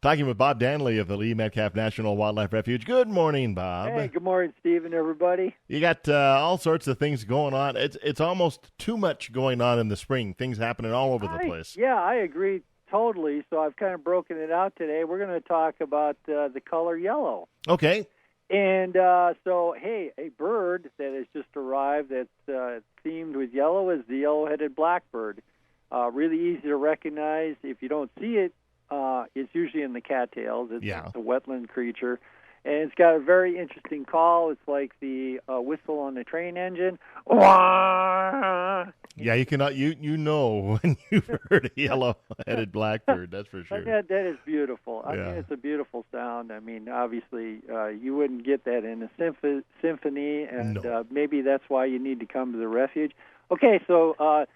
Talking with Bob Danley of the Lee Metcalf National Wildlife Refuge. Good morning, Bob. Hey, good morning, Steve and everybody. You got all sorts of things going on. It's almost too much going on in the spring. Things happening all over the place. Yeah, I agree totally. So I've kind of broken it out today. We're going to talk about the color yellow. Okay. And so, hey, a bird that has just arrived that's themed with yellow is the yellow-headed blackbird. Really easy to recognize. If you don't see it, it's usually in the cattails. It's a wetland creature. And it's got a very interesting call. It's like the whistle on the train engine. Yeah, you cannot. You know when you've heard a yellow-headed blackbird. That's for sure. That is beautiful. I mean, it's a beautiful sound. I mean, obviously, you wouldn't get that in a symphony, and maybe that's why you need to come to the refuge. Okay, so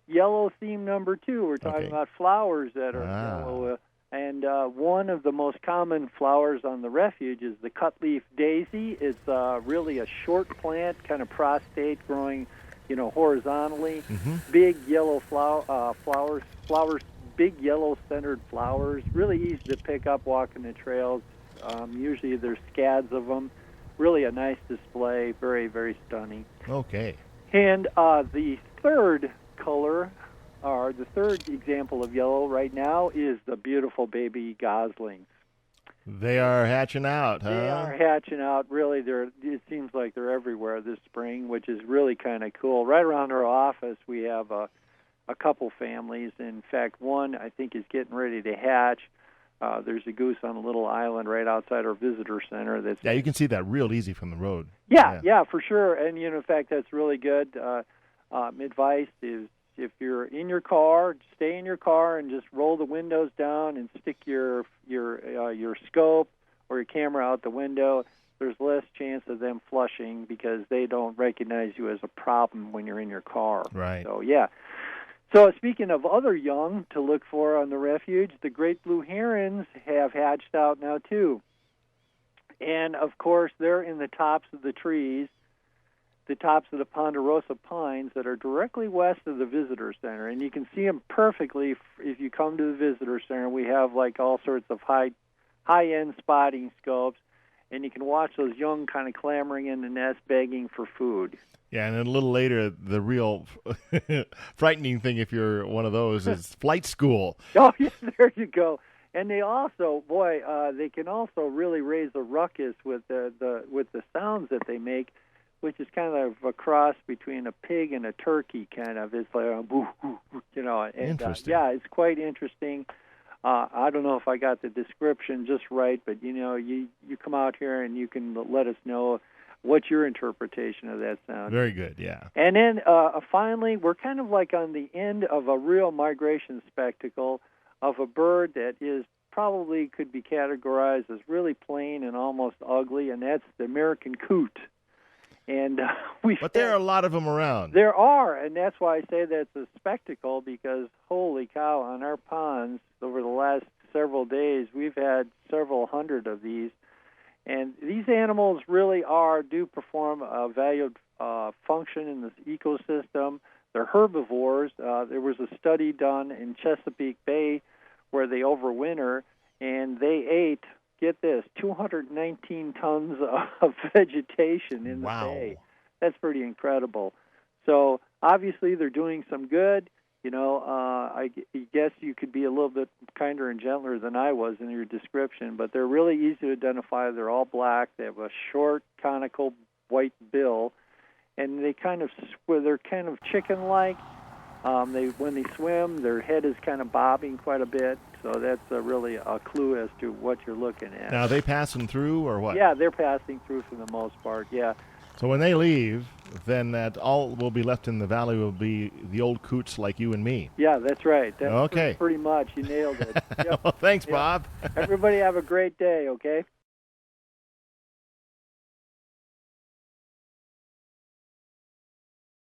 yellow theme number 2. We're talking about flowers that are yellow. And one of the most common flowers on the refuge is the cutleaf daisy. It's really a short plant, kind of prostate, growing, horizontally. Mm-hmm. Big yellow flowers, big yellow centered flowers. Really easy to pick up walking the trails. Usually there's scads of them. Really a nice display. Very, very stunning. Okay. And the third color, or the third example of yellow right now, is the beautiful baby goslings. They are hatching out, huh? They are hatching out. Really, it seems like they're everywhere this spring, which is really kind of cool. Right around our office, we have a couple families. In fact, one, I think, is getting ready to hatch. There's a goose on a little island right outside our visitor center. You can see that real easy from the road. Yeah, for sure. And, in fact, that's really good. Advice is, if you're in your car, stay in your car and just roll the windows down and stick your scope or your camera out the window. There's less chance of them flushing because they don't recognize you as a problem when you're in your car. Right. So, yeah. So speaking of other young to look for on the refuge, the great blue herons have hatched out now too. And, of course, they're in the tops of the trees, the tops of the ponderosa pines that are directly west of the visitor center. And you can see them perfectly if you come to the visitor center. We have like all sorts of high-end spotting scopes, and you can watch those young kind of clamoring in the nest begging for food. Yeah, and then a little later, the real frightening thing, if you're one of those, is flight school. Oh, yeah, there you go. And they also, they can also really raise a ruckus with the sounds that they make, which is kind of a cross between a pig and a turkey, kind of. It's like a boo, boo, boo, And, interesting. It's quite interesting. I don't know if I got the description just right, but, you come out here and you can let us know what's your interpretation of that sound. Very good, yeah. And then finally, we're kind of like on the end of a real migration spectacle of a bird that is probably could be categorized as really plain and almost ugly, and that's the American coot. And but there are a lot of them around. There are, and that's why I say that's a spectacle, because holy cow, on our ponds over the last several days, we've had several hundred of these. And these animals really do perform a valued function in this ecosystem. They're herbivores. There was a study done in Chesapeake Bay where they overwinter, and they ate, get this, 219 tons of vegetation in the bay. That's pretty incredible. So obviously they're doing some good. I guess you could be a little bit kinder and gentler than I was in your description, but they're really easy to identify. They're all black. They have a short, conical white bill, and they're kind of chicken-like. When they swim, their head is kind of bobbing quite a bit, so that's really a clue as to what you're looking at. Now, are they passing through or what? Yeah, they're passing through for the most part, yeah. So when they leave, then that all will be left in the valley will be the old coots like you and me. Yeah, that's right. That's okay. Pretty much. You nailed it. Yep. Well, thanks, Bob. Everybody have a great day, okay?